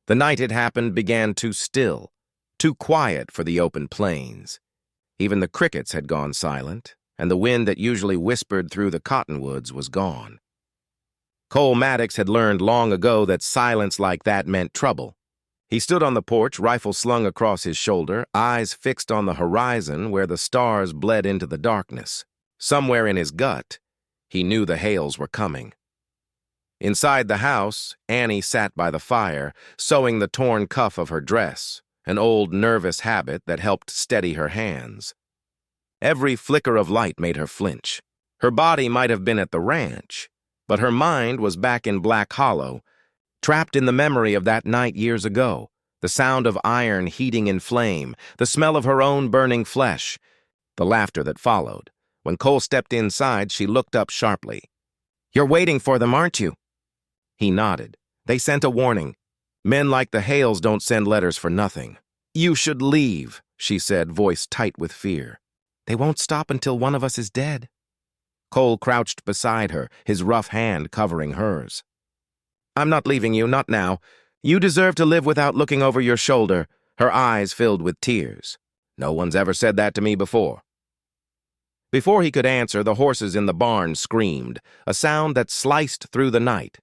The night it happened began too still, too quiet for the open plains. Even the crickets had gone silent, and the wind that usually whispered through the cottonwoods was gone. Cole Maddox had learned long ago that silence like that meant trouble. He stood on the porch, rifle slung across his shoulder, eyes fixed on the horizon where the stars bled into the darkness. Somewhere in his gut, he knew the hails were coming. Inside the house, Annie sat by the fire, sewing the torn cuff of her dress, an old nervous habit that helped steady her hands. Every flicker of light made her flinch. Her body might have been at the ranch, but her mind was back in Black Hollow, trapped in the memory of that night years ago, the sound of iron heating in flame, the smell of her own burning flesh, the laughter that followed. When Cole stepped inside, she looked up sharply. "You're waiting for them, aren't you?" He nodded. "They sent a warning. Men like the Hales don't send letters for nothing." "You should leave," she said, voice tight with fear. "They won't stop until one of us is dead." Cole crouched beside her, his rough hand covering hers. "I'm not leaving you, not now. You deserve to live without looking over your shoulder," her eyes filled with tears. "No one's ever said that to me before." Before he could answer, the horses in the barn screamed, a sound that sliced through the night.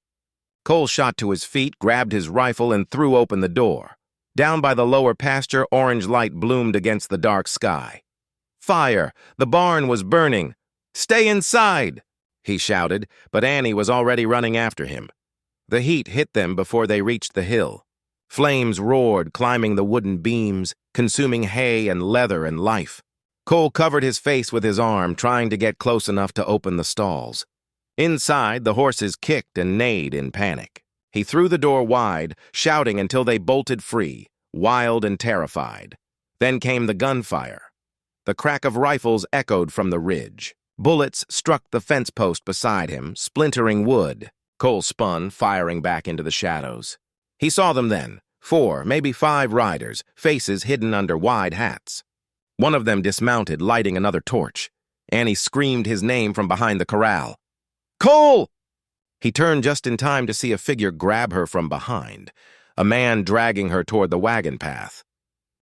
Cole shot to his feet, grabbed his rifle, and threw open the door. Down by the lower pasture, orange light bloomed against the dark sky. Fire! The barn was burning! "Stay inside!" he shouted, but Annie was already running after him. The heat hit them before they reached the hill. Flames roared, climbing the wooden beams, consuming hay and leather and life. Cole covered his face with his arm, trying to get close enough to open the stalls. Inside, the horses kicked and neighed in panic. He threw the door wide, shouting until they bolted free, wild and terrified. Then came the gunfire. The crack of rifles echoed from the ridge. Bullets struck the fence post beside him, splintering wood. Cole spun, firing back into the shadows. He saw them then, 4, maybe 5 riders, faces hidden under wide hats. One of them dismounted, lighting another torch. Annie screamed his name from behind the corral. "Cole!" He turned just in time to see a figure grab her from behind, a man dragging her toward the wagon path.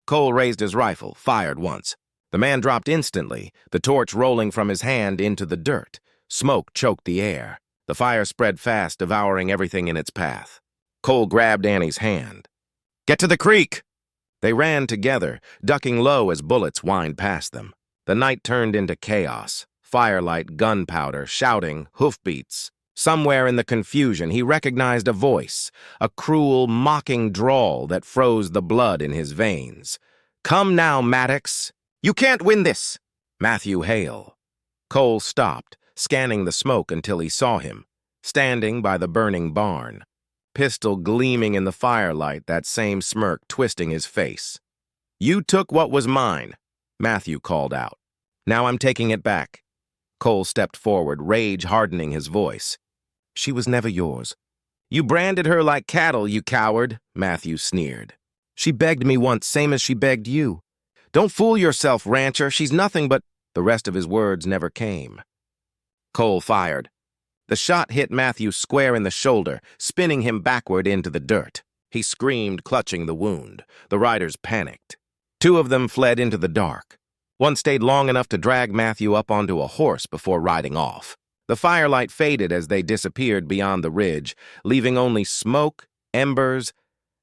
Cole raised his rifle, fired once. The man dropped instantly, the torch rolling from his hand into the dirt. Smoke choked the air. The fire spread fast, devouring everything in its path. Cole grabbed Annie's hand. "Get to the creek!" They ran together, ducking low as bullets whined past them. The night turned into chaos. Firelight, gunpowder, shouting, hoofbeats. Somewhere in the confusion, he recognized a voice, a cruel, mocking drawl that froze the blood in his veins. "Come now, Maddox. You can't win this." Matthew Hale. Cole stopped, scanning the smoke until he saw him, standing by the burning barn. Pistol gleaming in the firelight, that same smirk twisting his face. "You took what was mine," Matthew called out. "Now I'm taking it back." Cole stepped forward, rage hardening his voice. "She was never yours." "You branded her like cattle, you coward," Matthew sneered. "She begged me once, same as she begged you. Don't fool yourself, rancher, she's nothing but—" The rest of his words never came. Cole fired. The shot hit Matthew square in the shoulder, spinning him backward into the dirt. He screamed, clutching the wound. The riders panicked. 2 of them fled into the dark. One stayed long enough to drag Matthew up onto a horse before riding off. The firelight faded as they disappeared beyond the ridge, leaving only smoke, embers,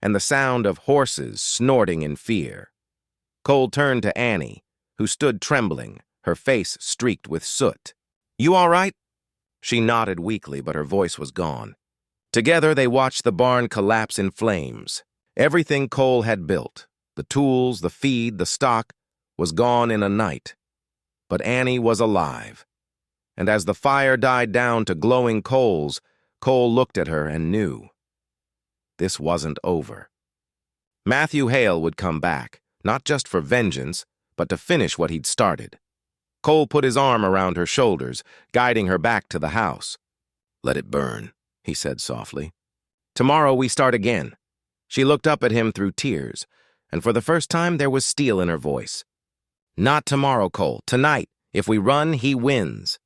and the sound of horses snorting in fear. Cole turned to Annie, who stood trembling, her face streaked with soot. "You all right?" She nodded weakly, but her voice was gone. Together they watched the barn collapse in flames. Everything Cole had built, the tools, the feed, the stock, was gone in a night. But Annie was alive. And as the fire died down to glowing coals, Cole looked at her and knew. This wasn't over. Matthew Hale would come back, not just for vengeance, but to finish what he'd started. Cole put his arm around her shoulders, guiding her back to the house. "Let it burn," he said softly. "Tomorrow we start again." She looked up at him through tears, and for the first time there was steel in her voice. "Not tomorrow, Cole. Tonight. If we run, he wins.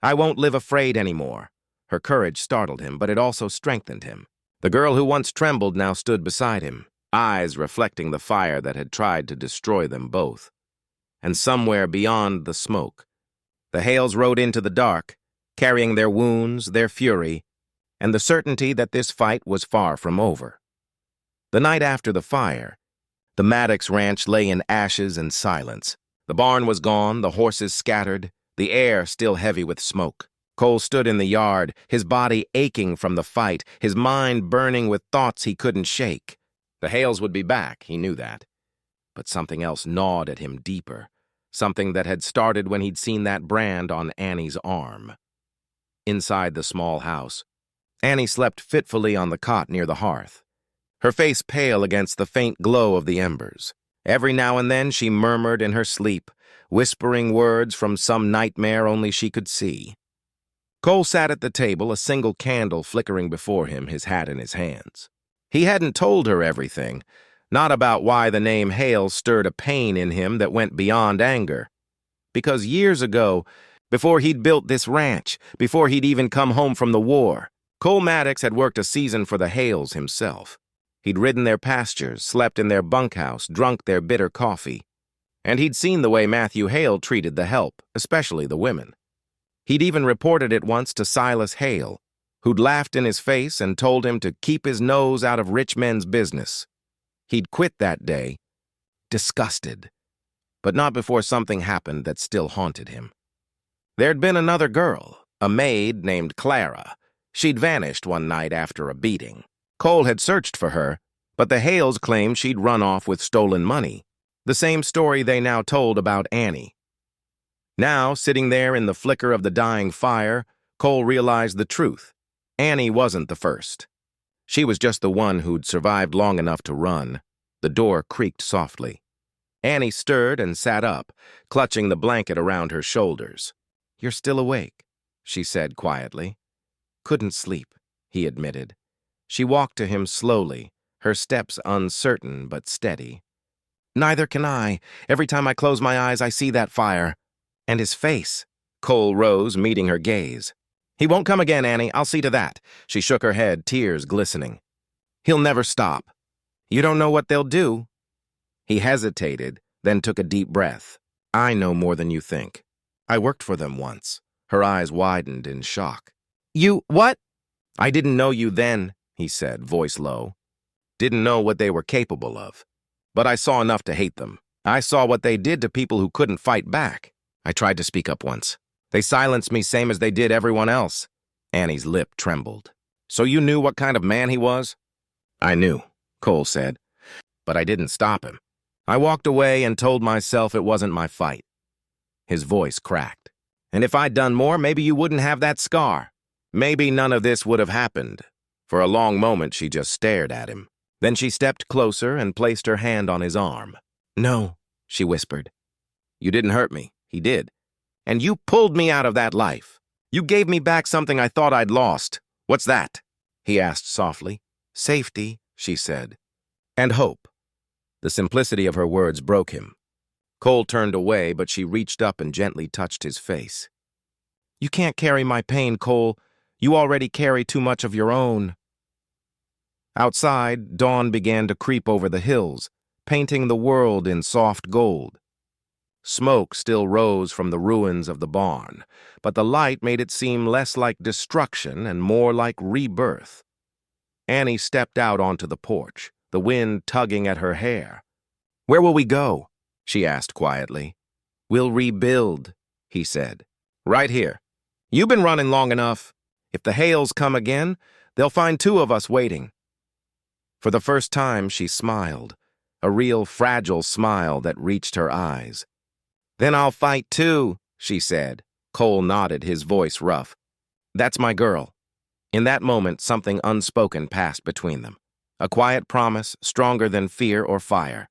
I won't live afraid anymore." Her courage startled him, but it also strengthened him. The girl who once trembled now stood beside him, eyes reflecting the fire that had tried to destroy them both. And somewhere beyond the smoke, the Hales rode into the dark, carrying their wounds, their fury, and the certainty that this fight was far from over. The night after the fire, the Maddox ranch lay in ashes and silence. The barn was gone, the horses scattered, the air still heavy with smoke. Cole stood in the yard, his body aching from the fight, his mind burning with thoughts he couldn't shake. The Hales would be back, he knew that. But something else gnawed at him deeper, something that had started when he'd seen that brand on Annie's arm. Inside the small house, Annie slept fitfully on the cot near the hearth, her face pale against the faint glow of the embers. Every now and then she murmured in her sleep, whispering words from some nightmare only she could see. Cole sat at the table, a single candle flickering before him, his hat in his hands. He hadn't told her everything, not about why the name Hale stirred a pain in him that went beyond anger. Because years ago, before he'd built this ranch, before he'd even come home from the war, Cole Maddox had worked a season for the Hales himself. He'd ridden their pastures, slept in their bunkhouse, drunk their bitter coffee. And he'd seen the way Matthew Hale treated the help, especially the women. He'd even reported it once to Silas Hale, who'd laughed in his face and told him to keep his nose out of rich men's business. He'd quit that day, disgusted, but not before something happened that still haunted him. There'd been another girl, a maid named Clara. She'd vanished one night after a beating. Cole had searched for her, but the Hales claimed she'd run off with stolen money, the same story they now told about Annie. Now, sitting there in the flicker of the dying fire, Cole realized the truth. Annie wasn't the first. She was just the one who'd survived long enough to run. The door creaked softly. Annie stirred and sat up, clutching the blanket around her shoulders. "You're still awake," she said quietly. "Couldn't sleep," he admitted. She walked to him slowly, her steps uncertain but steady. "Neither can I. Every time I close my eyes, I see that fire." And his face. Cole rose, meeting her gaze. "He won't come again, Annie. I'll see to that." She shook her head, tears glistening. "He'll never stop. You don't know what they'll do." He hesitated, then took a deep breath. "I know more than you think. I worked for them once." Her eyes widened in shock. "You what?" "I didn't know you then," he said, voice low. "Didn't know what they were capable of. But I saw enough to hate them. I saw what they did to people who couldn't fight back. I tried to speak up once. They silenced me same as they did everyone else." Annie's lip trembled. "So you knew what kind of man he was?" "I knew," Cole said. "But I didn't stop him. I walked away and told myself it wasn't my fight." His voice cracked. "And if I'd done more, maybe you wouldn't have that scar. Maybe none of this would have happened." For a long moment, she just stared at him. Then she stepped closer and placed her hand on his arm. "No," she whispered. "You didn't hurt me. He did. And you pulled me out of that life. You gave me back something I thought I'd lost. What's that?" he asked softly. "Safety," she said. "And hope." The simplicity of her words broke him. Cole turned away, but she reached up and gently touched his face. "You can't carry my pain, Cole. You already carry too much of your own." Outside, dawn began to creep over the hills, painting the world in soft gold. Smoke still rose from the ruins of the barn, but the light made it seem less like destruction and more like rebirth. Annie stepped out onto the porch, the wind tugging at her hair. "Where will we go?" she asked quietly. "We'll rebuild," he said. "Right here. You've been running long enough. If the Hales come again, they'll find two of us waiting." For the first time, she smiled, a real fragile smile that reached her eyes. "Then I'll fight too," she said. Cole nodded, his voice rough. "That's my girl." In that moment, something unspoken passed between them. A quiet promise, stronger than fear or fire.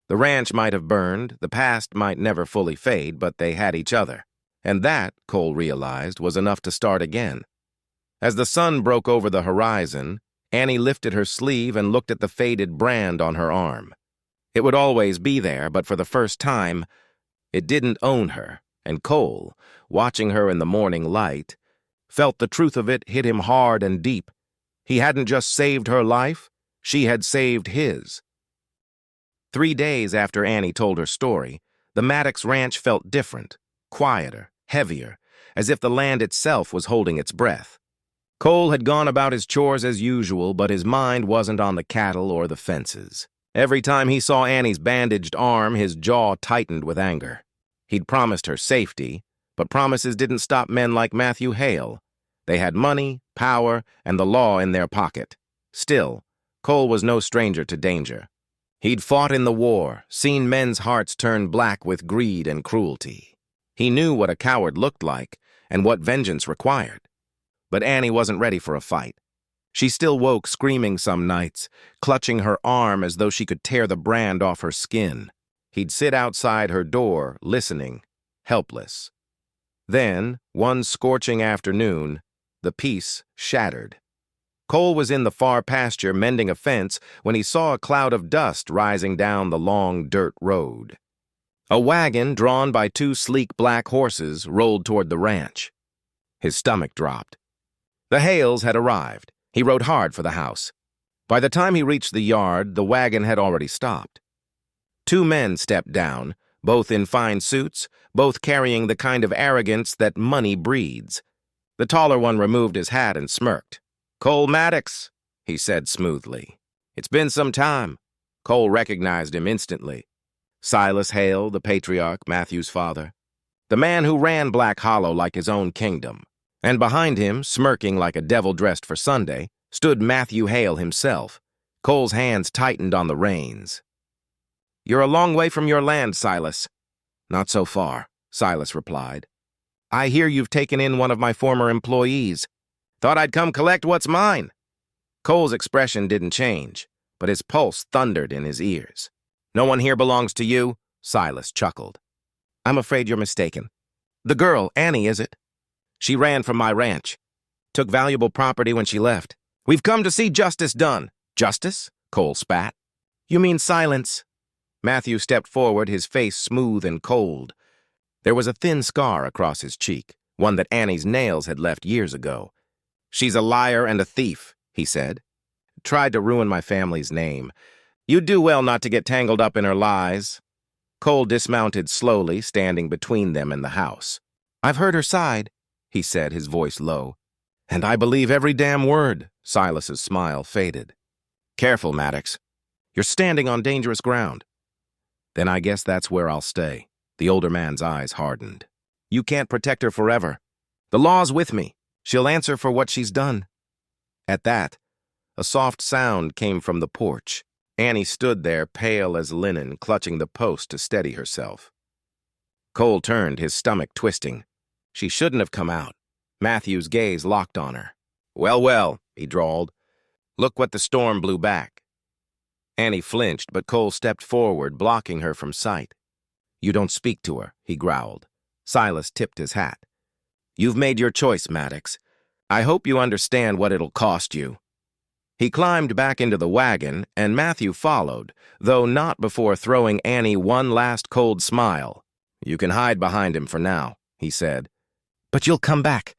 The ranch might have burned, the past might never fully fade, but they had each other. And that, Cole realized, was enough to start again. As the sun broke over the horizon, Annie lifted her sleeve and looked at the faded brand on her arm. It would always be there, but for the first time, it didn't own her, and Cole, watching her in the morning light, felt the truth of it hit him hard and deep. He hadn't just saved her life, she had saved his. 3 days after Annie told her story, the Maddox Ranch felt different, quieter, heavier, as if the land itself was holding its breath. Cole had gone about his chores as usual, but his mind wasn't on the cattle or the fences. Every time he saw Annie's bandaged arm, his jaw tightened with anger. He'd promised her safety, but promises didn't stop men like Matthew Hale. They had money, power, and the law in their pocket. Still, Cole was no stranger to danger. He'd fought in the war, seen men's hearts turn black with greed and cruelty. He knew what a coward looked like and what vengeance required. But Annie wasn't ready for a fight. She still woke screaming some nights, clutching her arm as though she could tear the brand off her skin. He'd sit outside her door, listening, helpless. Then, one scorching afternoon, the peace shattered. Cole was in the far pasture mending a fence when he saw a cloud of dust rising down the long dirt road. A wagon drawn by 2 sleek black horses rolled toward the ranch. His stomach dropped. The Hales had arrived. He rode hard for the house. By the time he reached the yard, the wagon had already stopped. 2 men stepped down, both in fine suits, both carrying the kind of arrogance that money breeds. The taller one removed his hat and smirked. "Cole Maddox," he said smoothly. "It's been some time." Cole recognized him instantly. Silas Hale, the patriarch, Matthew's father. The man who ran Black Hollow like his own kingdom. And behind him, smirking like a devil dressed for Sunday, stood Matthew Hale himself. Cole's hands tightened on the reins. "You're a long way from your land, Silas." "Not so far," Silas replied. "I hear you've taken in one of my former employees. Thought I'd come collect what's mine." Cole's expression didn't change, but his pulse thundered in his ears. "No one here belongs to you?" Silas chuckled. "I'm afraid you're mistaken. The girl, Annie, is it? She ran from my ranch. Took valuable property when she left. We've come to see justice done." "Justice?" Cole spat. "You mean silence." Matthew stepped forward, his face smooth and cold. There was a thin scar across his cheek, one that Annie's nails had left years ago. "She's a liar and a thief," he said. "Tried to ruin my family's name. You'd do well not to get tangled up in her lies." Cole dismounted slowly, standing between them and the house. "I've heard her side," he said, his voice low. "And I believe every damn word." Silas's smile faded. "Careful, Maddox. You're standing on dangerous ground." "Then I guess that's where I'll stay." The older man's eyes hardened. "You can't protect her forever. The law's with me. She'll answer for what she's done." At that, a soft sound came from the porch. Annie stood there, pale as linen, clutching the post to steady herself. Cole turned, his stomach twisting. She shouldn't have come out. Matthew's gaze locked on her. "Well, well," he drawled. "Look what the storm blew back." Annie flinched, but Cole stepped forward, blocking her from sight. "You don't speak to her," he growled. Silas tipped his hat. "You've made your choice, Maddox. I hope you understand what it'll cost you." He climbed back into the wagon, and Matthew followed, though not before throwing Annie one last cold smile. "You can hide behind him for now," he said. "But you'll come back."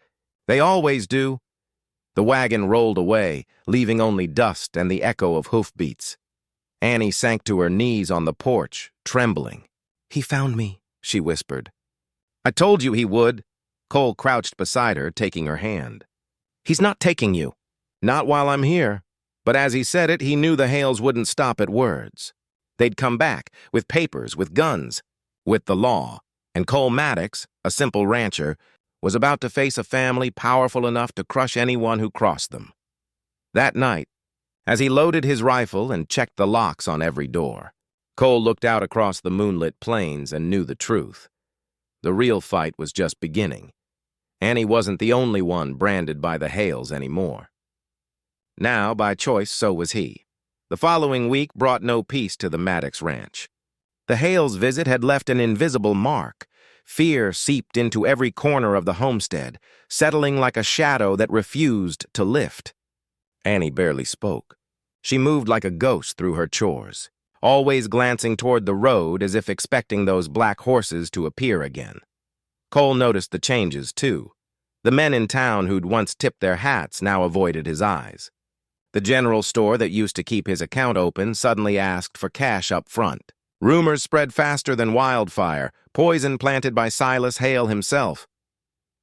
"They always do." The wagon rolled away, leaving only dust and the echo of hoofbeats. Annie sank to her knees on the porch, trembling. "He found me," she whispered. "I told you he would." Cole crouched beside her, taking her hand. "He's not taking you." "Not while I'm here." But as he said it, he knew the Hales wouldn't stop at words. They'd come back, with papers, with guns, with the law. And Cole Maddox, a simple rancher, was about to face a family powerful enough to crush anyone who crossed them. That night, as he loaded his rifle and checked the locks on every door, Cole looked out across the moonlit plains and knew the truth. The real fight was just beginning. Annie wasn't the only one branded by the Hales anymore. Now, by choice, so was he. The following week brought no peace to the Maddox Ranch. The Hales' visit had left an invisible mark. Fear seeped into every corner of the homestead, settling like a shadow that refused to lift. Annie barely spoke. She moved like a ghost through her chores, always glancing toward the road as if expecting those black horses to appear again. Cole noticed the changes, too. The men in town who'd once tipped their hats now avoided his eyes. The general store that used to keep his account open suddenly asked for cash up front. Rumors spread faster than wildfire, poison planted by Silas Hale himself.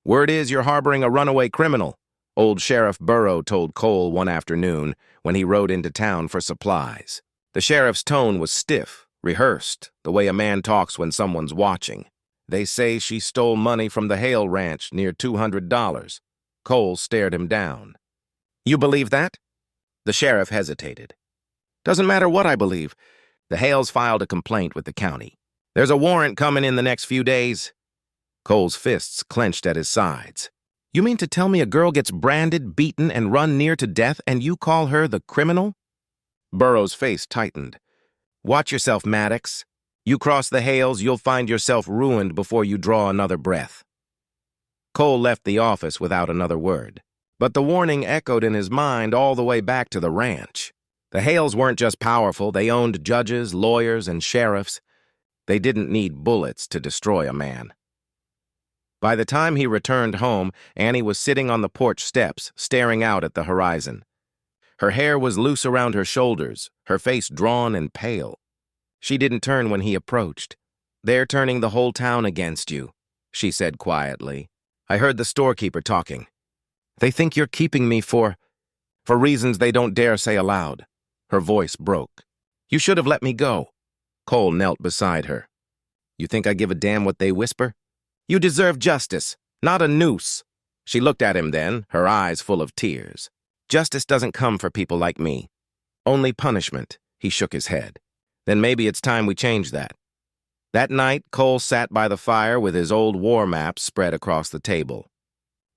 "Word is you're harboring a runaway criminal," old Sheriff Burrow told Cole one afternoon when he rode into town for supplies. The sheriff's tone was stiff, rehearsed, the way a man talks when someone's watching. "They say she stole money from the Hale ranch, near $200. Cole stared him down. "You believe that?" The sheriff hesitated. "Doesn't matter what I believe. The Hales filed a complaint with the county. There's a warrant coming in the next few days." Cole's fists clenched at his sides. "You mean to tell me a girl gets branded, beaten, and run near to death, and you call her the criminal?" Burrow's face tightened. "Watch yourself, Maddox. You cross the Hales, you'll find yourself ruined before you draw another breath." Cole left the office without another word, but the warning echoed in his mind all the way back to the ranch. The Hales weren't just powerful, they owned judges, lawyers, and sheriffs. They didn't need bullets to destroy a man. By the time he returned home, Annie was sitting on the porch steps, staring out at the horizon. Her hair was loose around her shoulders, her face drawn and pale. She didn't turn when he approached. "They're turning the whole town against you," she said quietly. "I heard the storekeeper talking. They think you're keeping me for reasons they don't dare say aloud." Her voice broke. "You should have let me go." Cole knelt beside her. "You think I give a damn what they whisper? You deserve justice, not a noose." She looked at him then, her eyes full of tears. "Justice doesn't come for people like me. Only punishment." He shook his head. "Then maybe it's time we change that." That night, Cole sat by the fire with his old war maps spread across the table.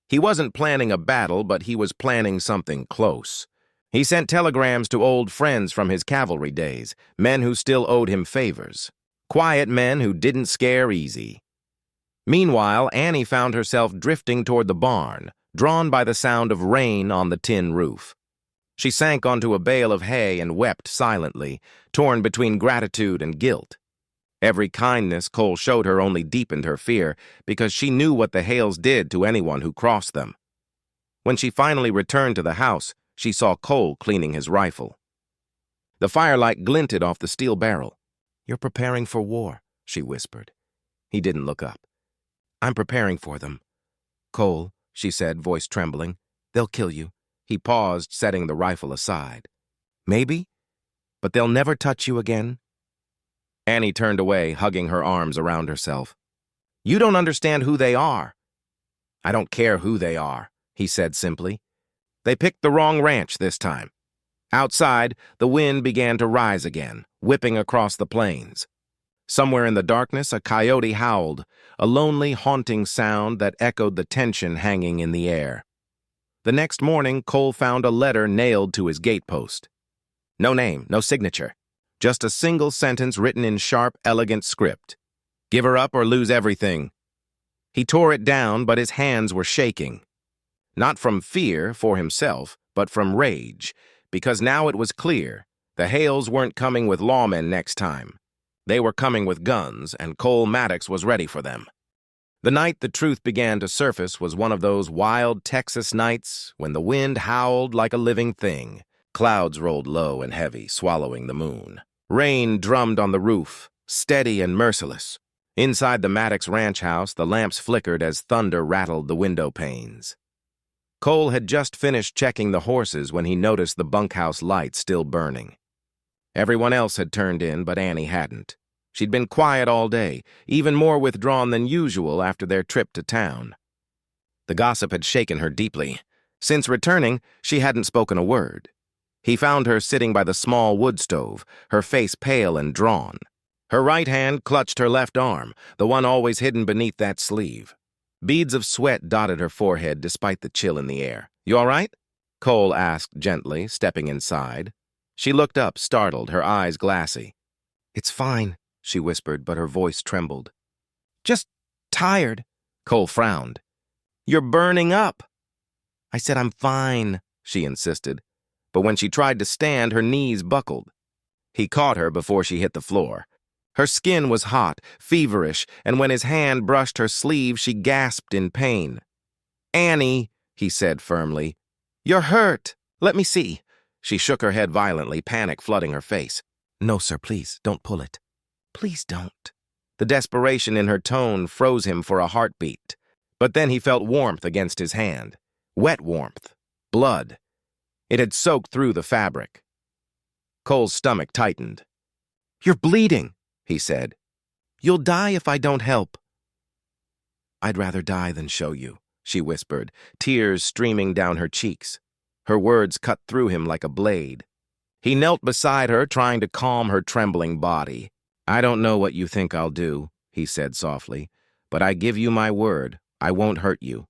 He wasn't planning a battle, but he was planning something close. He sent telegrams to old friends from his cavalry days, men who still owed him favors. Quiet men who didn't scare easy. Meanwhile, Annie found herself drifting toward the barn, drawn by the sound of rain on the tin roof. She sank onto a bale of hay and wept silently, torn between gratitude and guilt. Every kindness Cole showed her only deepened her fear, because she knew what the Hales did to anyone who crossed them. When she finally returned to the house, she saw Cole cleaning his rifle. The firelight glinted off the steel barrel. "You're preparing for war," she whispered. He didn't look up. "I'm preparing for them." "Cole," she said, voice trembling, "they'll kill you." He paused, setting the rifle aside. "Maybe, but they'll never touch you again." Annie turned away, hugging her arms around herself. "You don't understand who they are." "I don't care who they are," he said simply. "They picked the wrong ranch this time." Outside, the wind began to rise again, whipping across the plains. Somewhere in the darkness, a coyote howled, a lonely, haunting sound that echoed the tension hanging in the air. The next morning, Cole found a letter nailed to his gatepost. No name, no signature, just a single sentence written in sharp, elegant script. "Give her up or lose everything." He tore it down, but his hands were shaking. Not from fear for himself, but from rage, because now it was clear the Hales weren't coming with lawmen next time. They were coming with guns, and Cole Maddox was ready for them. The night the truth began to surface was one of those wild Texas nights when the wind howled like a living thing. Clouds rolled low and heavy, swallowing the moon. Rain drummed on the roof, steady and merciless. Inside the Maddox ranch house, the lamps flickered as thunder rattled the window panes. Cole had just finished checking the horses when he noticed the bunkhouse light still burning. Everyone else had turned in, but Annie hadn't. She'd been quiet all day, even more withdrawn than usual after their trip to town. The gossip had shaken her deeply. Since returning, she hadn't spoken a word. He found her sitting by the small wood stove, her face pale and drawn. Her right hand clutched her left arm, the one always hidden beneath that sleeve. Beads of sweat dotted her forehead despite the chill in the air. "You all right?" Cole asked gently, stepping inside. She looked up, startled, her eyes glassy. "It's fine," she whispered, but her voice trembled. "Just tired." Cole frowned. "You're burning up." "I said I'm fine," she insisted. But when she tried to stand, her knees buckled. He caught her before she hit the floor. Her skin was hot, feverish, and when his hand brushed her sleeve, she gasped in pain. "Annie," he said firmly, "you're hurt. Let me see." She shook her head violently, panic flooding her face. "No, sir, please, don't pull it. Please don't." The desperation in her tone froze him for a heartbeat. But then he felt warmth against his hand. Wet warmth. Blood. It had soaked through the fabric. Cole's stomach tightened. "You're bleeding," he said. "You'll die if I don't help." "I'd rather die than show you," she whispered, tears streaming down her cheeks. Her words cut through him like a blade. He knelt beside her, trying to calm her trembling body. "I don't know what you think I'll do," he said softly, "but I give you my word, I won't hurt you."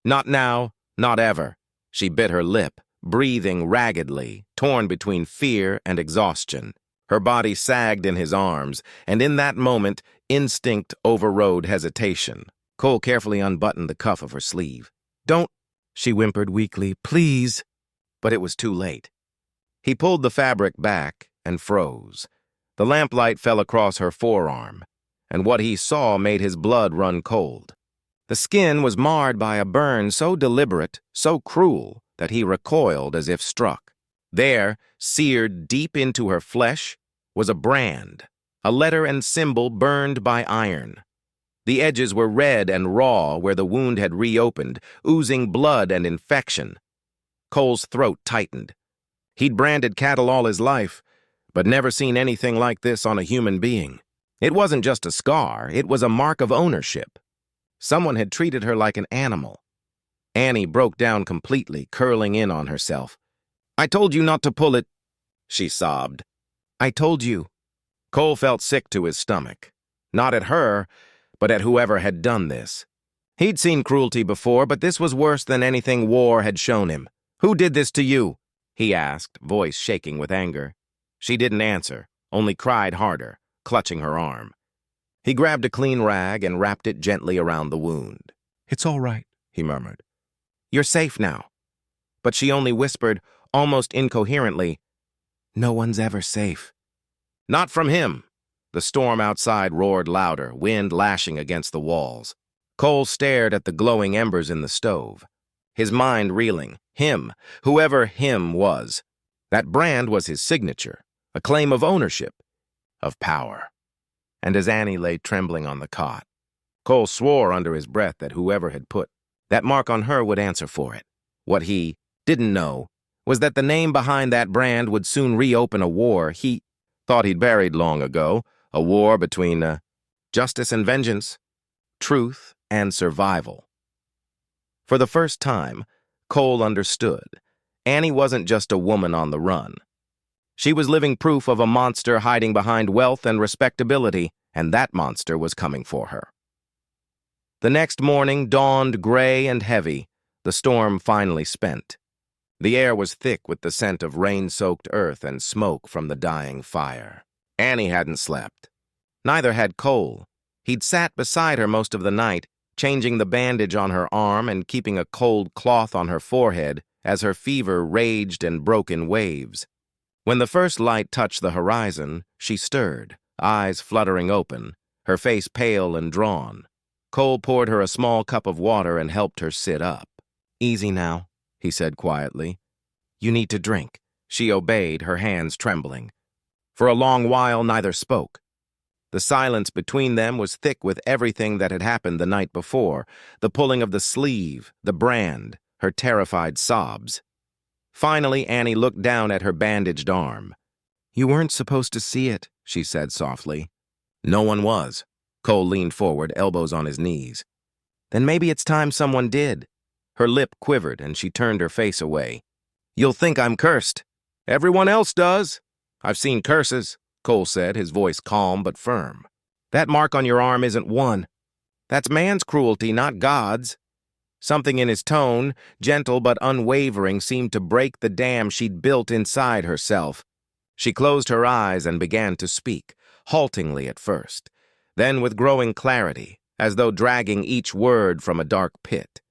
"Not now, not ever." She bit her lip, breathing raggedly, torn between fear and exhaustion. Her body sagged in his arms, and in that moment, instinct overrode hesitation. Cole carefully unbuttoned the cuff of her sleeve. "Don't," she whimpered weakly, "please." But it was too late. He pulled the fabric back and froze. The lamplight fell across her forearm, and what he saw made his blood run cold. The skin was marred by a burn so deliberate, so cruel, that he recoiled as if struck. There, seared deep into her flesh, was a brand, a letter and symbol burned by iron. The edges were red and raw where the wound had reopened, oozing blood and infection. Cole's throat tightened. He'd branded cattle all his life, but never seen anything like this on a human being. It wasn't just a scar, it was a mark of ownership. Someone had treated her like an animal. Annie broke down completely, curling in on herself. "I told you not to pull it," she sobbed. "I told you." Cole felt sick to his stomach. Not at her, but at whoever had done this. He'd seen cruelty before, but this was worse than anything war had shown him. "Who did this to you?" he asked, voice shaking with anger. She didn't answer, only cried harder, clutching her arm. He grabbed a clean rag and wrapped it gently around the wound. "It's all right," he murmured. "You're safe now." But she only whispered, almost incoherently, "No one's ever safe." Not from him. The storm outside roared louder, wind lashing against the walls. Cole stared at the glowing embers in the stove, his mind reeling. Him, whoever him was. That brand was his signature, a claim of ownership, of power. And as Annie lay trembling on the cot, Cole swore under his breath that whoever had put that mark on her would answer for it. What he didn't know was that the name behind that brand would soon reopen a war he thought he'd buried long ago, a war between justice and vengeance, truth and survival. For the first time, Cole understood. Annie wasn't just a woman on the run. She was living proof of a monster hiding behind wealth and respectability, and that monster was coming for her. The next morning dawned gray and heavy, the storm finally spent. The air was thick with the scent of rain-soaked earth and smoke from the dying fire. Annie hadn't slept. Neither had Cole. He'd sat beside her most of the night, changing the bandage on her arm and keeping a cold cloth on her forehead as her fever raged and broke in waves. When the first light touched the horizon, she stirred, eyes fluttering open, her face pale and drawn. Cole poured her a small cup of water and helped her sit up. "Easy now," he said quietly. "You need to drink." She obeyed, her hands trembling. For a long while, neither spoke. The silence between them was thick with everything that had happened the night before, the pulling of the sleeve, the brand, her terrified sobs. Finally, Annie looked down at her bandaged arm. "You weren't supposed to see it," she said softly. "No one was." Cole leaned forward, elbows on his knees. "Then maybe it's time someone did." Her lip quivered and she turned her face away. "You'll think I'm cursed." "Everyone else does." "I've seen curses," Cole said, his voice calm but firm. "That mark on your arm isn't one. That's man's cruelty, not God's." Something in his tone, gentle but unwavering, seemed to break the dam she'd built inside herself. She closed her eyes and began to speak, haltingly at first, then with growing clarity, as though dragging each word from a dark pit.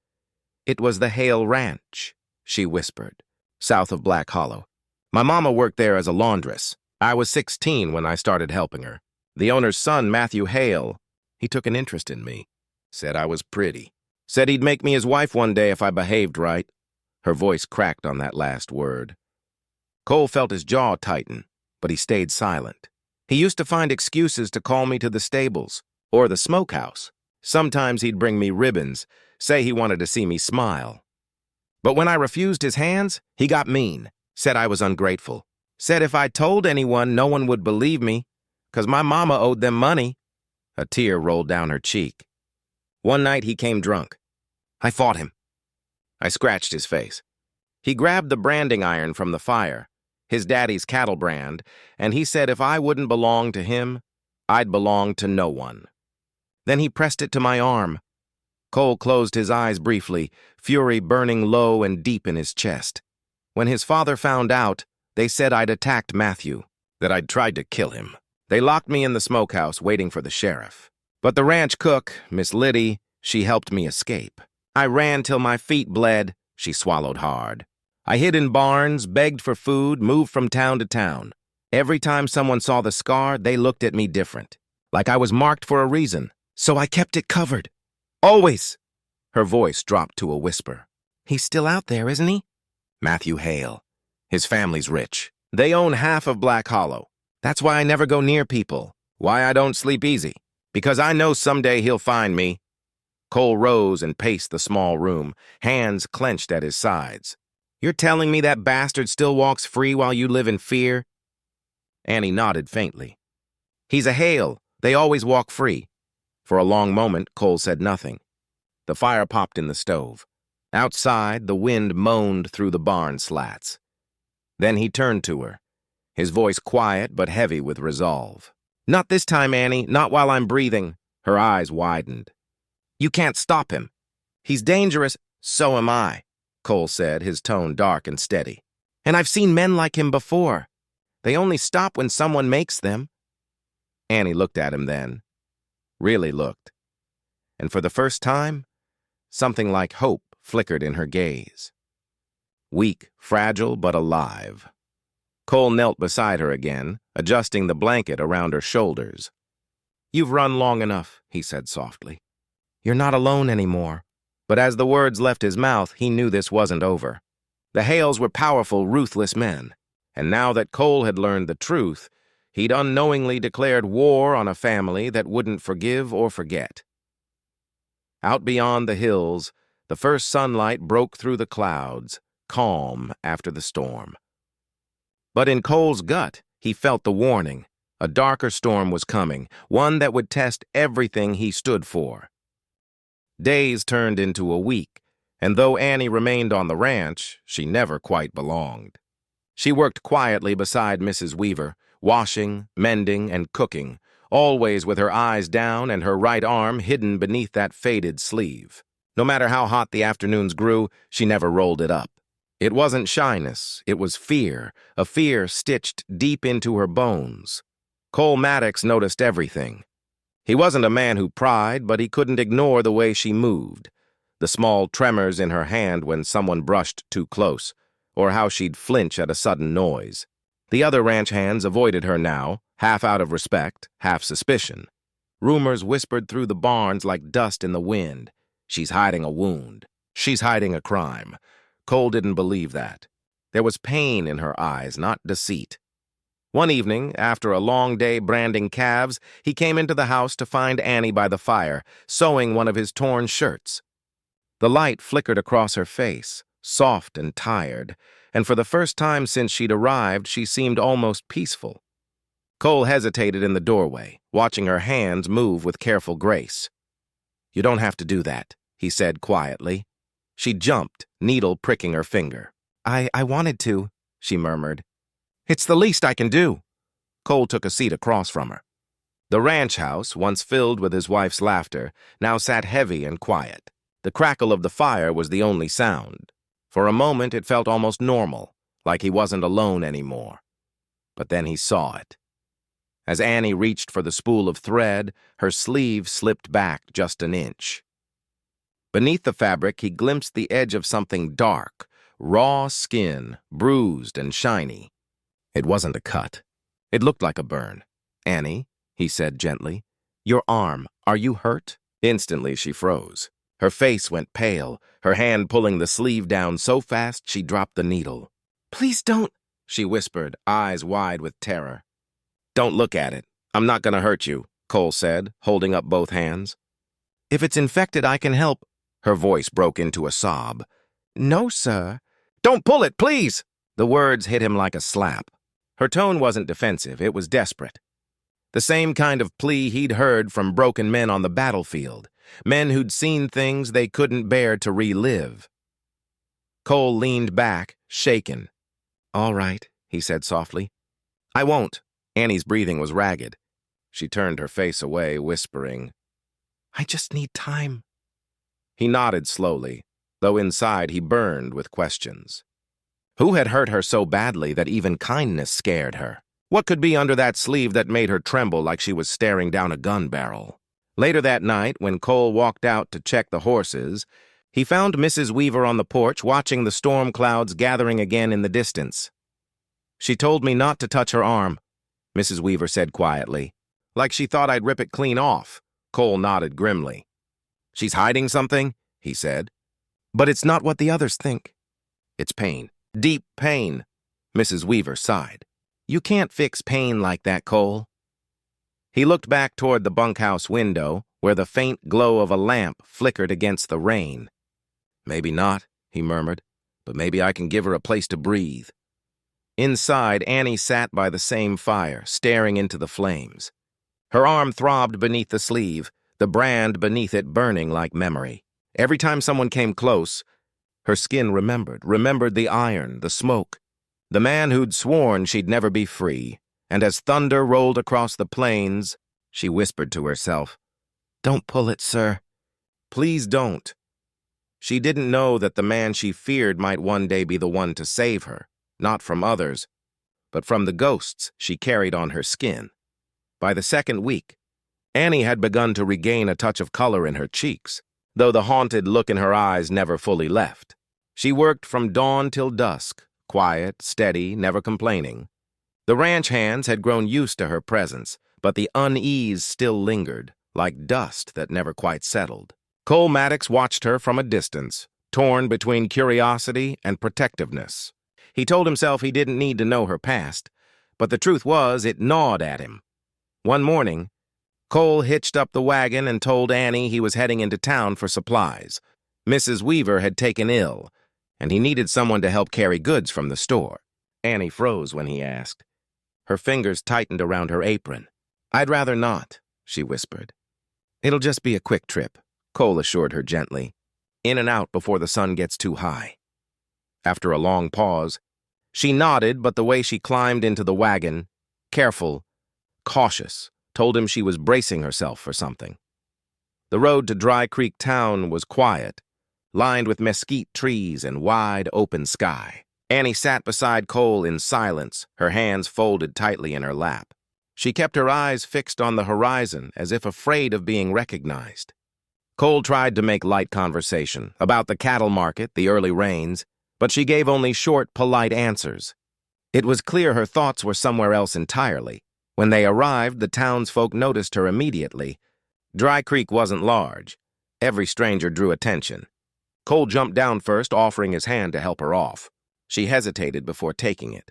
"It was the Hale Ranch," she whispered, south of Black Hollow. "My mama worked there as a laundress. I was 16 when I started helping her. The owner's son, Matthew Hale, he took an interest in me. Said I was pretty. Said he'd make me his wife one day if I behaved right." Her voice cracked on that last word. Cole felt his jaw tighten, but he stayed silent. He used to find excuses to call me to the stables or the smokehouse. Sometimes he'd bring me ribbons, say he wanted to see me smile. But when I refused his hands, he got mean, said I was ungrateful, said if I told anyone, no one would believe me, 'cause my mama owed them money. A tear rolled down her cheek. One night he came drunk. I fought him. I scratched his face. He grabbed the branding iron from the fire, his daddy's cattle brand, and he said if I wouldn't belong to him, I'd belong to no one. Then he pressed it to my arm. Cole closed his eyes briefly, fury burning low and deep in his chest. When his father found out, they said I'd attacked Matthew, that I'd tried to kill him. They locked me in the smokehouse waiting for the sheriff. But the ranch cook, Miss Liddy, she helped me escape. I ran till my feet bled. She swallowed hard. I hid in barns, begged for food, moved from town to town. Every time someone saw the scar, they looked at me different, like I was marked for a reason. So I kept it covered. Always. Her voice dropped to a whisper. He's still out there, isn't he? Matthew Hale. His family's rich. They own half of Black Hollow. That's why I never go near people. Why I don't sleep easy. Because I know someday he'll find me. Cole rose and paced the small room, hands clenched at his sides. You're telling me that bastard still walks free while you live in fear? Annie nodded faintly. He's a Hale. They always walk free. For a long moment, Cole said nothing. The fire popped in the stove. Outside, the wind moaned through the barn slats. Then he turned to her, his voice quiet but heavy with resolve. Not this time, Annie, not while I'm breathing. Her eyes widened. You can't stop him. He's dangerous. So am I, Cole said, his tone dark and steady. And I've seen men like him before. They only stop when someone makes them. Annie looked at him then. Really looked. And for the first time, something like hope flickered in her gaze. Weak, fragile, but alive. Cole knelt beside her again, adjusting the blanket around her shoulders. You've run long enough, he said softly. You're not alone anymore. But as the words left his mouth, he knew this wasn't over. The Hales were powerful, ruthless men. And now that Cole had learned the truth, he'd unknowingly declared war on a family that wouldn't forgive or forget. Out beyond the hills, the first sunlight broke through the clouds, calm after the storm. But in Cole's gut, he felt the warning. A darker storm was coming, one that would test everything he stood for. Days turned into a week, and though Annie remained on the ranch, she never quite belonged. She worked quietly beside Mrs. Weaver, washing, mending, and cooking, always with her eyes down and her right arm hidden beneath that faded sleeve. No matter how hot the afternoons grew, she never rolled it up. It wasn't shyness, it was fear, a fear stitched deep into her bones. Cole Maddox noticed everything. He wasn't a man who pried, but he couldn't ignore the way she moved, the small tremors in her hand when someone brushed too close, or how she'd flinch at a sudden noise. The other ranch hands avoided her now, half out of respect, half suspicion. Rumors whispered through the barns like dust in the wind. She's hiding a wound. She's hiding a crime. Cole didn't believe that. There was pain in her eyes, not deceit. One evening, after a long day branding calves, he came into the house to find Annie by the fire, sewing one of his torn shirts. The light flickered across her face, soft and tired, and for the first time since she'd arrived, she seemed almost peaceful. Cole hesitated in the doorway, watching her hands move with careful grace. You don't have to do that, he said quietly. She jumped, needle pricking her finger. I wanted to, she murmured. It's the least I can do. Cole took a seat across from her. The ranch house, once filled with his wife's laughter, now sat heavy and quiet. The crackle of the fire was the only sound. For a moment it felt almost normal, like he wasn't alone anymore. But then he saw it. As Annie reached for the spool of thread, her sleeve slipped back just an inch. Beneath the fabric, he glimpsed the edge of something dark, raw skin, bruised and shiny. It wasn't a cut. It looked like a burn. Annie, he said gently, your arm, are you hurt? Instantly she froze. Her face went pale, her hand pulling the sleeve down so fast she dropped the needle. Please don't. she whispered, eyes wide with terror. Don't look at it. I'm not going to hurt you, Cole said, holding up both hands. If it's infected, I can help. Her voice broke into a sob. No, sir. Don't pull it, please! The words hit him like a slap. Her tone wasn't defensive, it was desperate. The same kind of plea he'd heard from broken men on the battlefield, men who'd seen things they couldn't bear to relive. Cole leaned back, shaken. All right, he said softly. I won't. Annie's breathing was ragged. She turned her face away, whispering, I just need time. He nodded slowly, though inside he burned with questions. Who had hurt her so badly that even kindness scared her? What could be under that sleeve that made her tremble like she was staring down a gun barrel? Later that night, when Cole walked out to check the horses, he found Mrs. Weaver on the porch watching the storm clouds gathering again in the distance. She told me not to touch her arm, Mrs. Weaver said quietly. Like she thought I'd rip it clean off. Cole nodded grimly. She's hiding something, he said. But it's not what the others think. It's pain. Deep pain, Mrs. Weaver sighed. You can't fix pain like that, Cole. He looked back toward the bunkhouse window, where the faint glow of a lamp flickered against the rain. Maybe not, he murmured, but maybe I can give her a place to breathe. Inside, Annie sat by the same fire, staring into the flames. Her arm throbbed beneath the sleeve, the brand beneath it burning like memory. Every time someone came close, her skin remembered the iron, the smoke, the man who'd sworn she'd never be free. And as thunder rolled across the plains, she whispered to herself, Don't pull it, sir. Please don't. She didn't know that the man she feared might one day be the one to save her, not from others, but from the ghosts she carried on her skin. By the second week, Annie had begun to regain a touch of color in her cheeks, though the haunted look in her eyes never fully left. She worked from dawn till dusk, quiet, steady, never complaining. The ranch hands had grown used to her presence, but the unease still lingered, like dust that never quite settled. Cole Maddox watched her from a distance, torn between curiosity and protectiveness. He told himself he didn't need to know her past, but the truth was it gnawed at him. One morning, Cole hitched up the wagon and told Annie he was heading into town for supplies. Mrs. Weaver had taken ill, and he needed someone to help carry goods from the store. Annie froze when he asked. Her fingers tightened around her apron. I'd rather not, she whispered. It'll just be a quick trip, Cole assured her gently. In and out before the sun gets too high. After a long pause, she nodded, but the way she climbed into the wagon, careful, cautious, told him she was bracing herself for something. The road to Dry Creek Town was quiet, lined with mesquite trees and wide, open sky. Annie sat beside Cole in silence, her hands folded tightly in her lap. She kept her eyes fixed on the horizon, as if afraid of being recognized. Cole tried to make light conversation about the cattle market, the early rains, but she gave only short, polite answers. It was clear her thoughts were somewhere else entirely. When they arrived, the townsfolk noticed her immediately. Dry Creek wasn't large. Every stranger drew attention. Cole jumped down first, offering his hand to help her off. She hesitated before taking it.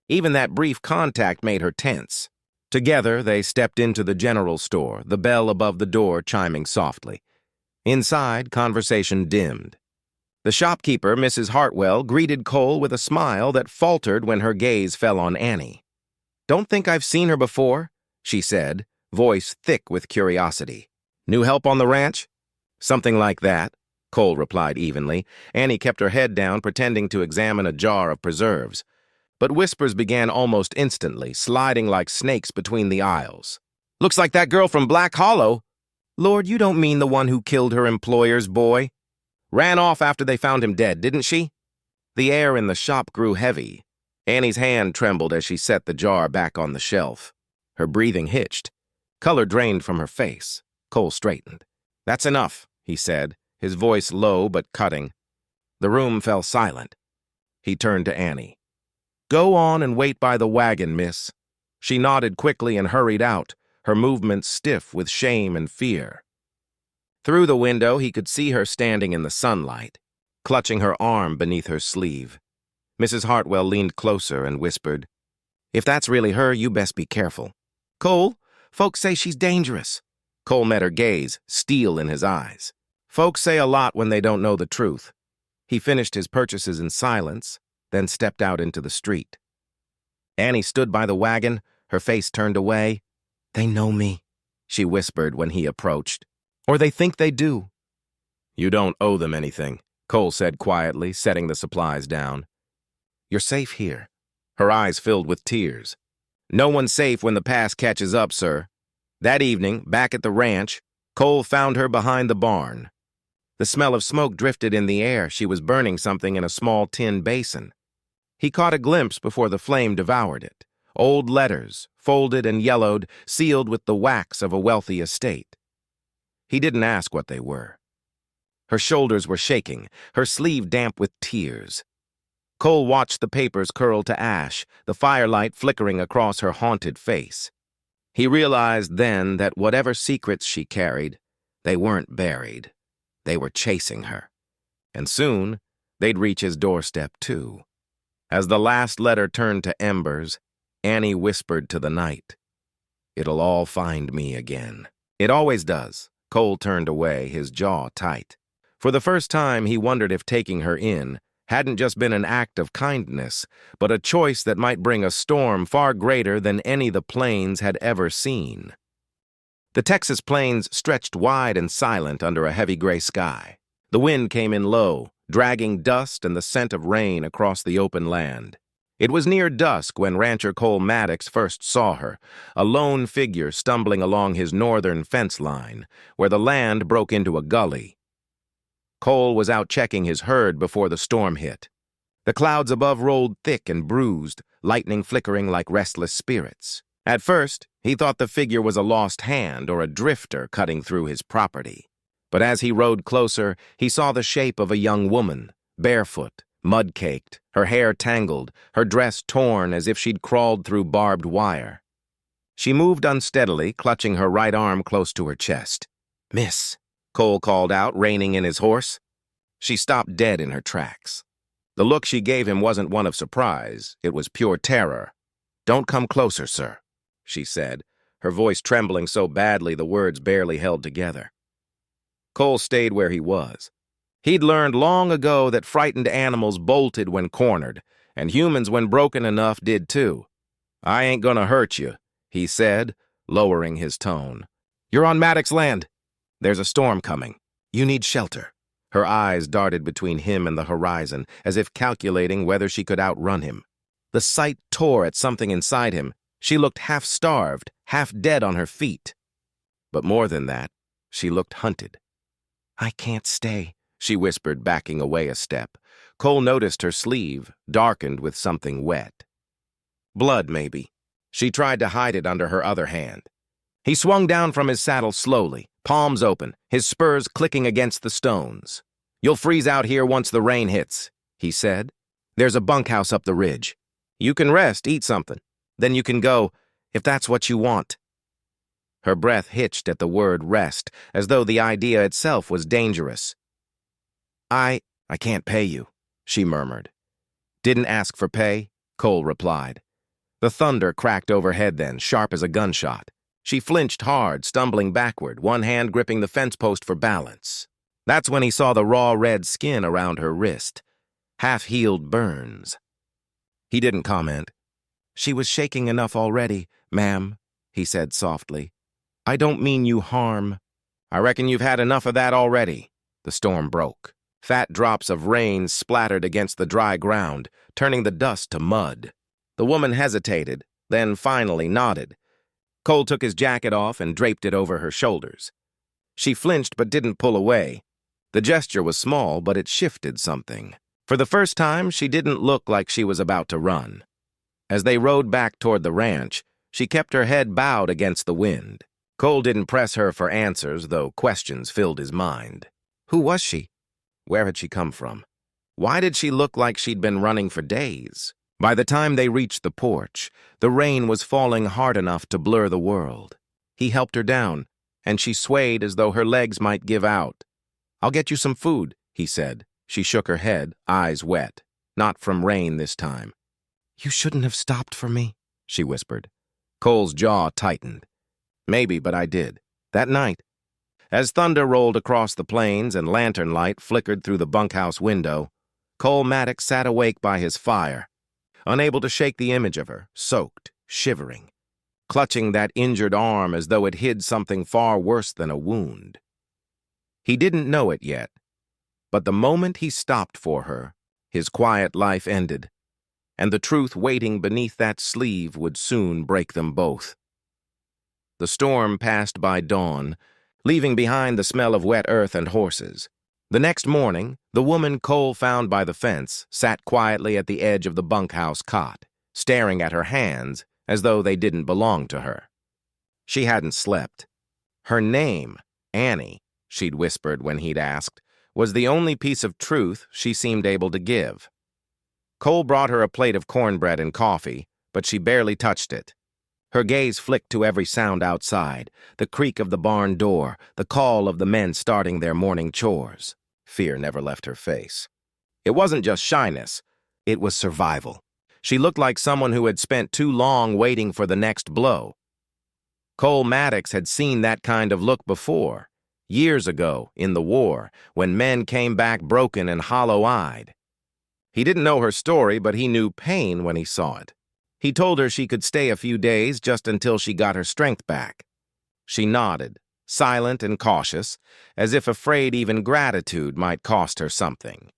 Even that brief contact made her tense. Together, they stepped into the general store, the bell above the door chiming softly. Inside, conversation dimmed. The shopkeeper, Mrs. Hartwell, greeted Cole with a smile that faltered when her gaze fell on Annie. Don't think I've seen her before, she said, voice thick with curiosity. New help on the ranch? Something like that, Cole replied evenly. Annie kept her head down, pretending to examine a jar of preserves. But whispers began almost instantly, sliding like snakes between the aisles. Looks like that girl from Black Hollow. Lord, you don't mean the one who killed her employer's boy? Ran off after they found him dead, didn't she? The air in the shop grew heavy. Annie's hand trembled as she set the jar back on the shelf. Her breathing hitched. Color drained from her face. Cole straightened. That's enough, he said, his voice low but cutting. The room fell silent. He turned to Annie. Go on and wait by the wagon, miss. She nodded quickly and hurried out, her movements stiff with shame and fear. Through the window, he could see her standing in the sunlight, clutching her arm beneath her sleeve. Mrs. Hartwell leaned closer and whispered, "If that's really her, you best be careful." "Cole, folks say she's dangerous." Cole met her gaze, steel in his eyes. "Folks say a lot when they don't know the truth." He finished his purchases in silence, then stepped out into the street. Annie stood by the wagon, her face turned away. "They know me," she whispered when he approached. "Or they think they do." "You don't owe them anything," Cole said quietly, setting the supplies down. "You're safe here." Her eyes filled with tears. "No one's safe when the past catches up, sir." That evening, back at the ranch, Cole found her behind the barn. The smell of smoke drifted in the air. She was burning something in a small tin basin. He caught a glimpse before the flame devoured it. Old letters, folded and yellowed, sealed with the wax of a wealthy estate. He didn't ask what they were. Her shoulders were shaking, her sleeve damp with tears. Cole watched the papers curl to ash, the firelight flickering across her haunted face. He realized then that whatever secrets she carried, they weren't buried. They were chasing her. And soon, they'd reach his doorstep, too. As the last letter turned to embers, Annie whispered to the night, "It'll all find me again." "It always does." Cole turned away, his jaw tight. For the first time, he wondered if taking her in hadn't just been an act of kindness, but a choice that might bring a storm far greater than any the plains had ever seen. The Texas plains stretched wide and silent under a heavy gray sky. The wind came in low, dragging dust and the scent of rain across the open land. It was near dusk when rancher Cole Maddox first saw her, a lone figure stumbling along his northern fence line, where the land broke into a gully. Cole was out checking his herd before the storm hit. The clouds above rolled thick and bruised, lightning flickering like restless spirits. At first, he thought the figure was a lost hand or a drifter cutting through his property. But as he rode closer, he saw the shape of a young woman, barefoot, mud-caked, her hair tangled, her dress torn as if she'd crawled through barbed wire. She moved unsteadily, clutching her right arm close to her chest. "Miss," Cole called out, reining in his horse. She stopped dead in her tracks. The look she gave him wasn't one of surprise, it was pure terror. "Don't come closer, sir," she said, her voice trembling so badly the words barely held together. Cole stayed where he was. He'd learned long ago that frightened animals bolted when cornered, and humans when broken enough did too. "I ain't gonna hurt you," he said, lowering his tone. "You're on Maddox land. There's a storm coming. You need shelter." Her eyes darted between him and the horizon, as if calculating whether she could outrun him. The sight tore at something inside him. She looked half-starved, half-dead on her feet. But more than that, she looked hunted. "I can't stay," she whispered, backing away a step. Cole noticed her sleeve, darkened with something wet. Blood, maybe. She tried to hide it under her other hand. He swung down from his saddle slowly, palms open, his spurs clicking against the stones. "You'll freeze out here once the rain hits," he said. "There's a bunkhouse up the ridge. You can rest, eat something. Then you can go, if that's what you want." Her breath hitched at the word rest, as though the idea itself was dangerous. I can't pay you," she murmured. "Didn't ask for pay," Cole replied. The thunder cracked overhead then, sharp as a gunshot. She flinched hard, stumbling backward, one hand gripping the fence post for balance. That's when he saw the raw red skin around her wrist, half-healed burns. He didn't comment. "She was shaking enough already, ma'am," he said softly. "I don't mean you harm." "I reckon you've had enough of that already." The storm broke. Fat drops of rain splattered against the dry ground, turning the dust to mud. The woman hesitated, then finally nodded. Cole took his jacket off and draped it over her shoulders. She flinched but didn't pull away. The gesture was small, but it shifted something. For the first time, she didn't look like she was about to run. As they rode back toward the ranch, she kept her head bowed against the wind. Cole didn't press her for answers, though questions filled his mind. Who was she? Where had she come from? Why did she look like she'd been running for days? By the time they reached the porch, the rain was falling hard enough to blur the world. He helped her down, and she swayed as though her legs might give out. "I'll get you some food," he said. She shook her head, eyes wet. not from rain this time. "You shouldn't have stopped for me," she whispered. Cole's jaw tightened. "Maybe, but I did. That night." As thunder rolled across the plains and lantern light flickered through the bunkhouse window, Cole Maddox sat awake by his fire, unable to shake the image of her, soaked, shivering, clutching that injured arm as though it hid something far worse than a wound. He didn't know it yet, but the moment he stopped for her, his quiet life ended, and the truth waiting beneath that sleeve would soon break them both. The storm passed by dawn, leaving behind the smell of wet earth and horses. The next morning, the woman Cole found by the fence sat quietly at the edge of the bunkhouse cot, staring at her hands as though they didn't belong to her. She hadn't slept. Her name, Annie, she'd whispered when he'd asked, was the only piece of truth she seemed able to give. Cole brought her a plate of cornbread and coffee, but she barely touched it. Her gaze flicked to every sound outside, the creak of the barn door, the call of the men starting their morning chores. Fear never left her face. It wasn't just shyness, it was survival. She looked like someone who had spent too long waiting for the next blow. Cole Maddox had seen that kind of look before, years ago in the war, when men came back broken and hollow-eyed. He didn't know her story, but he knew pain when he saw it. He told her she could stay a few days just until she got her strength back. She nodded, silent and cautious, as if afraid even gratitude might cost her something.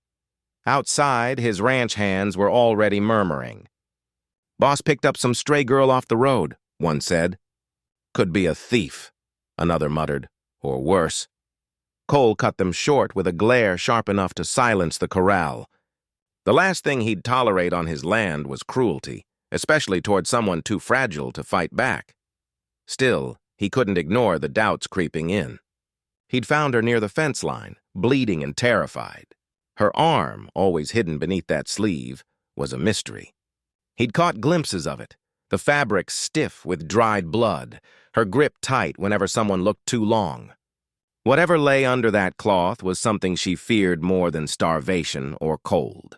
Outside, his ranch hands were already murmuring. "Boss picked up some stray girl off the road," one said. "Could be a thief," another muttered, "or worse." Cole cut them short with a glare sharp enough to silence the corral. The last thing he'd tolerate on his land was cruelty, especially toward someone too fragile to fight back. Still, he couldn't ignore the doubts creeping in. He'd found her near the fence line, bleeding and terrified. Her arm, always hidden beneath that sleeve, was a mystery. He'd caught glimpses of it, the fabric stiff with dried blood, her grip tight whenever someone looked too long. Whatever lay under that cloth was something she feared more than starvation or cold.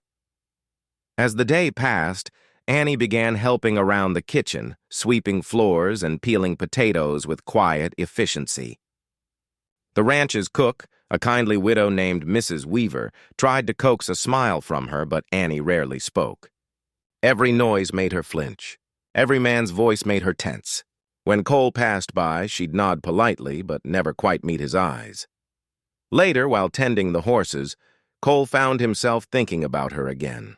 As the day passed, Annie began helping around the kitchen, sweeping floors and peeling potatoes with quiet efficiency. The ranch's cook, a kindly widow named Mrs. Weaver, tried to coax a smile from her, but Annie rarely spoke. Every noise made her flinch. Every man's voice made her tense. When Cole passed by, she'd nod politely, but never quite meet his eyes. Later, while tending the horses, Cole found himself thinking about her again.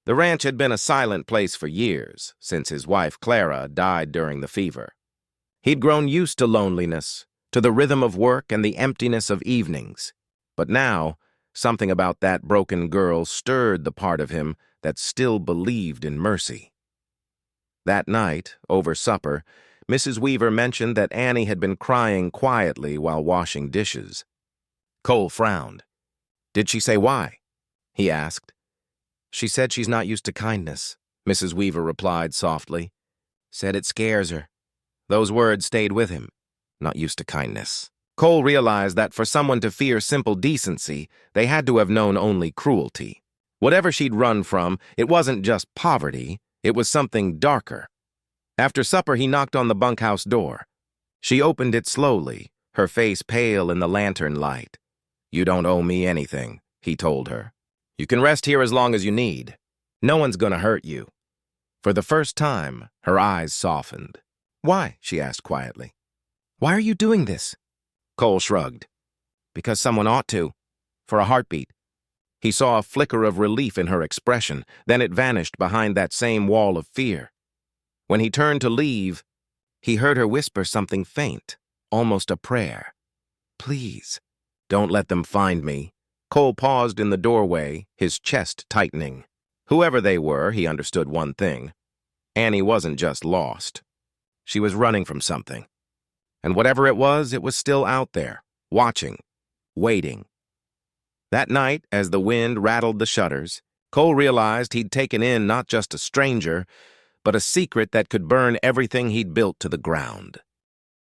The ranch had been a silent place for years, since his wife Clara died during the fever. He'd grown used to loneliness, to the rhythm of work and the emptiness of evenings. But now, something about that broken girl stirred the part of him that still believed in mercy. That night, over supper, Mrs. Weaver mentioned that Annie had been crying quietly while washing dishes. Cole frowned. "Did she say why?" he asked. "She said she's not used to kindness," Mrs. Weaver replied softly. "Said it scares her." Those words stayed with him. Not used to kindness. Cole realized that for someone to fear simple decency, they had to have known only cruelty. Whatever she'd run from, it wasn't just poverty, it was something darker. After supper, he knocked on the bunkhouse door. She opened it slowly, her face pale in the lantern light. "You don't owe me anything," he told her. "You can rest here as long as you need. No one's gonna hurt you." For the first time, her eyes softened. "Why?" she asked quietly. "Why are you doing this?" Cole shrugged. "Because someone ought to. For a heartbeat." He saw a flicker of relief in her expression, then it vanished behind that same wall of fear. When he turned to leave, he heard her whisper something faint, almost a prayer. "Please, don't let them find me." Cole paused in the doorway, his chest tightening. Whoever they were, he understood one thing. Annie wasn't just lost. She was running from something. And whatever it was still out there, watching, waiting. That night, as the wind rattled the shutters, Cole realized he'd taken in not just a stranger, but a secret that could burn everything he'd built to the ground.